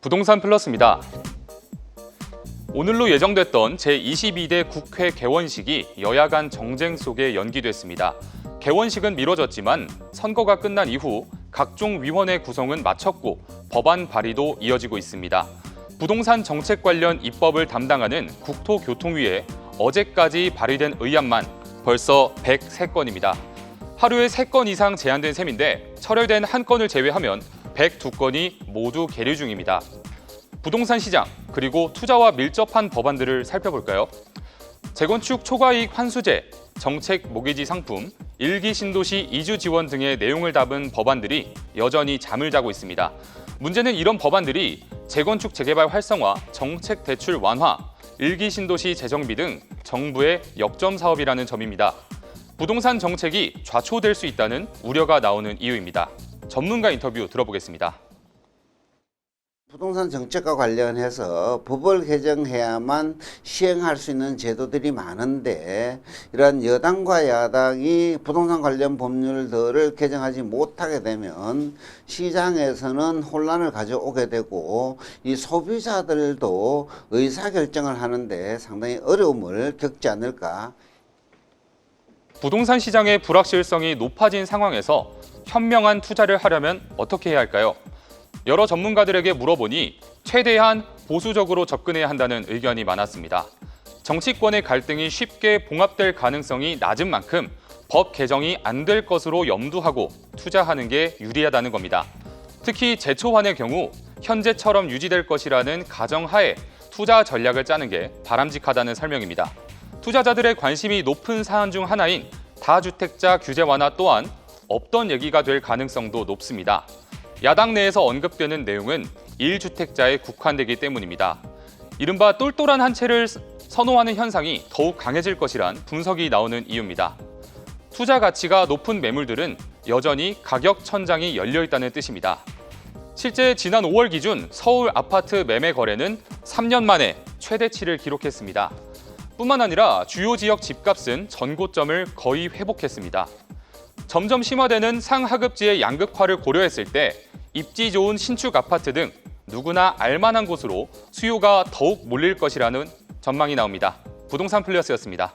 부동산 플러스입니다. 오늘로 예정됐던 제22대 국회 개원식이 여야 간 정쟁 속에 연기됐습니다. 개원식은 미뤄졌지만 선거가 끝난 이후 각종 위원회 구성은 마쳤고 법안 발의도 이어지고 있습니다. 부동산 정책 관련 입법을 담당하는 국토교통위에 어제까지 발의된 의안만 벌써 103건입니다. 하루에 3건 이상 제한된 셈인데 철회된 한 건을 제외하면 102건이 모두 계류 중입니다. 부동산 시장 그리고 투자와 밀접한 법안들을 살펴볼까요? 재건축 초과이익 환수제, 정책 모기지 상품, 일기 신도시 이주 지원 등의 내용을 담은 법안들이 여전히 잠을 자고 있습니다. 문제는 이런 법안들이 재건축 재개발 활성화, 정책 대출 완화, 일기 신도시 재정비 등 정부의 역점 사업이라는 점입니다. 부동산 정책이 좌초될 수 있다는 우려가 나오는 이유입니다. 전문가 인터뷰 들어보겠습니다. 부동산 정책과 관련해서 법을 개정해야만 시행할 수 있는 제도들이 많은데 이러한 여당과 야당이 부동산 관련 법률들을 개정하지 못하게 되면 시장에서는 혼란을 가져오게 되고 이 소비자들도 의사결정을 하는데 상당히 어려움을 겪지 않을까. 부동산 시장의 불확실성이 높아진 상황에서 현명한 투자를 하려면 어떻게 해야 할까요? 여러 전문가들에게 물어보니 최대한 보수적으로 접근해야 한다는 의견이 많았습니다. 정치권의 갈등이 쉽게 봉합될 가능성이 낮은 만큼 법 개정이 안 될 것으로 염두하고 투자하는 게 유리하다는 겁니다. 특히 재초환의 경우 현재처럼 유지될 것이라는 가정하에 투자 전략을 짜는 게 바람직하다는 설명입니다. 투자자들의 관심이 높은 사안 중 하나인 다주택자 규제 완화 또한 없던 얘기가 될 가능성도 높습니다. 야당 내에서 언급되는 내용은 1주택자에 국한되기 때문입니다. 이른바 똘똘한 한 채를 선호하는 현상이 더욱 강해질 것이란 분석이 나오는 이유입니다. 투자 가치가 높은 매물들은 여전히 가격 천장이 열려 있다는 뜻입니다. 실제 지난 5월 기준 서울 아파트 매매 거래는 3년 만에 최대치를 기록했습니다. 뿐만 아니라 주요 지역 집값은 전고점을 거의 회복했습니다. 점점 심화되는 상하급지의 양극화를 고려했을 때 입지 좋은 신축 아파트 등 누구나 알만한 곳으로 수요가 더욱 몰릴 것이라는 전망이 나옵니다. 부동산 플러스였습니다.